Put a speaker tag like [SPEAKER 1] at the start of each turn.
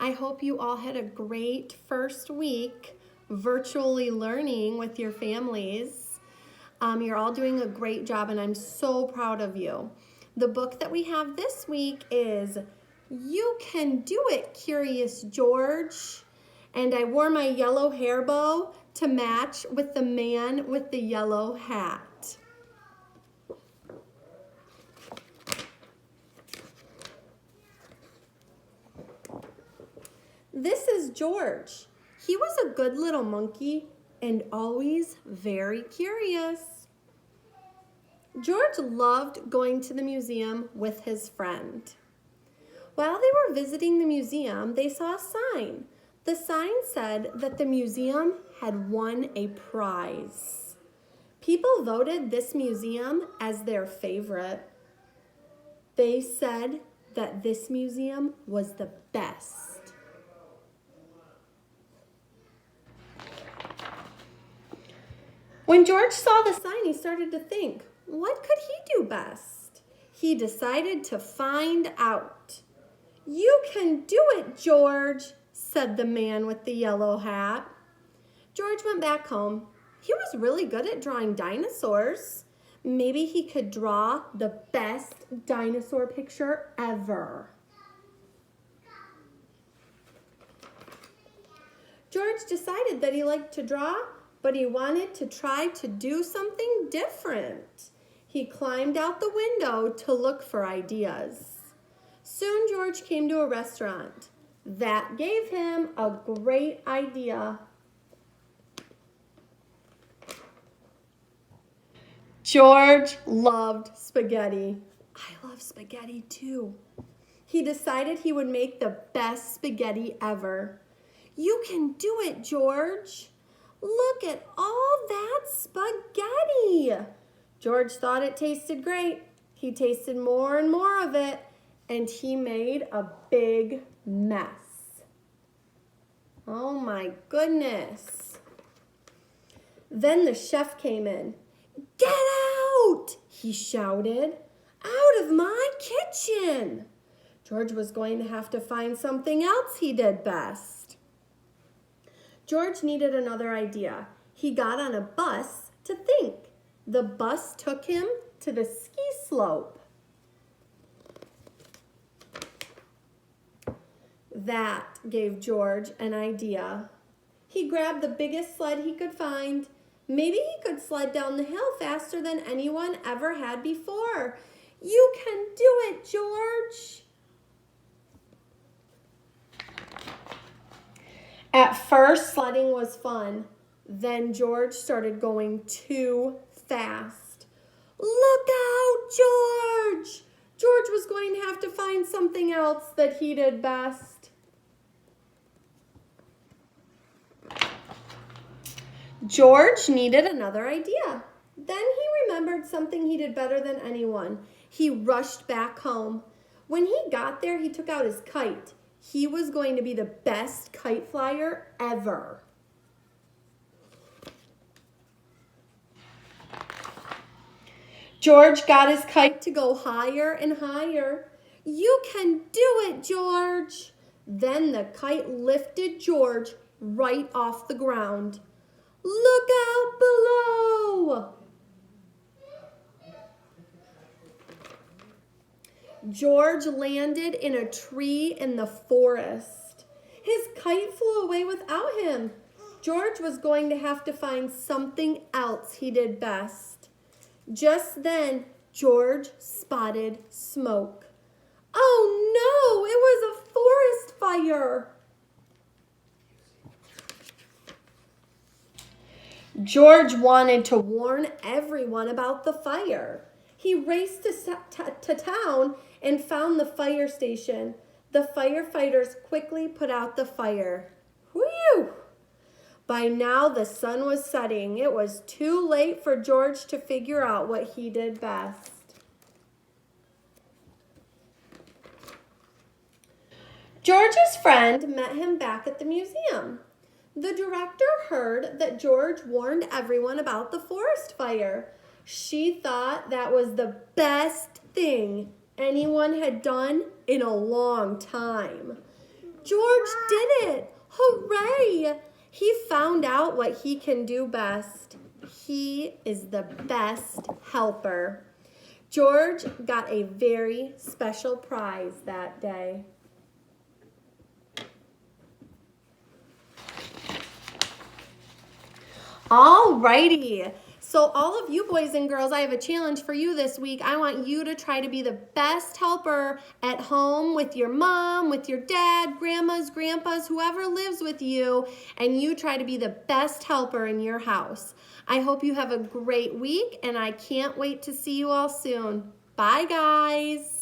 [SPEAKER 1] I hope you all had a great first week virtually learning with your families. You're all doing a great job, and I'm so proud of you. The book that we have this week is You Can Do It, Curious George. And I wore my yellow hair bow to match with the man with the yellow hat. This is George. He was a good little monkey and always very curious. George loved going to the museum with his friend. While they were visiting the museum, they saw a sign. The sign said that the museum had won a prize. People voted this museum as their favorite. They said that this museum was the best. When George saw the sign, he started to think, what could he do best? He decided to find out. You can do it, George, said the man with the yellow hat. George went back home. He was really good at drawing dinosaurs. Maybe he could draw the best dinosaur picture ever. George decided that he liked to draw, but he wanted to try to do something different. He climbed out the window to look for ideas. Soon George came to a restaurant. That gave him a great idea. George loved spaghetti. I love spaghetti too. He decided he would make the best spaghetti ever. You can do it, George. Look at all that spaghetti. George thought it tasted great. He tasted more and more of it, and he made a big mess. Oh my goodness. Then the chef came in. Get out, he shouted. Out of my kitchen. George was going to have to find something else he did best. George needed another idea. He got on a bus to think. The bus took him to the ski slope. That gave George an idea. He grabbed the biggest sled he could find. Maybe he could sled down the hill faster than anyone ever had before. You can do it, George. At first, sledding was fun. Then George started going too fast. Look out, George! George was going to have to find something else that he did best. George needed another idea. Then he remembered something he did better than anyone. He rushed back home. When he got there, he took out his kite. He was going to be the best kite flyer ever. George got his kite to go higher and higher. You can do it, George. Then the kite lifted George right off the ground. Look out below! George landed in a tree in the forest. His kite flew away without him. George was going to have to find something else he did best. Just then, George spotted smoke. Oh no, it was a forest fire. George wanted to warn everyone about the fire. He raced to town and found the fire station. The firefighters quickly put out the fire. Whew! By now the sun was setting. It was too late for George to figure out what he did best. George's friend met him back at the museum. The director heard that George warned everyone about the forest fire. She thought that was the best thing anyone had done in a long time. George did it. Hooray! He found out what he can do best. He is the best helper. George got a very special prize that day. Alrighty. So all of you boys and girls, I have a challenge for you this week. I want you to try to be the best helper at home with your mom, with your dad, grandmas, grandpas, whoever lives with you, and you try to be the best helper in your house. I hope you have a great week, and I can't wait to see you all soon. Bye, guys.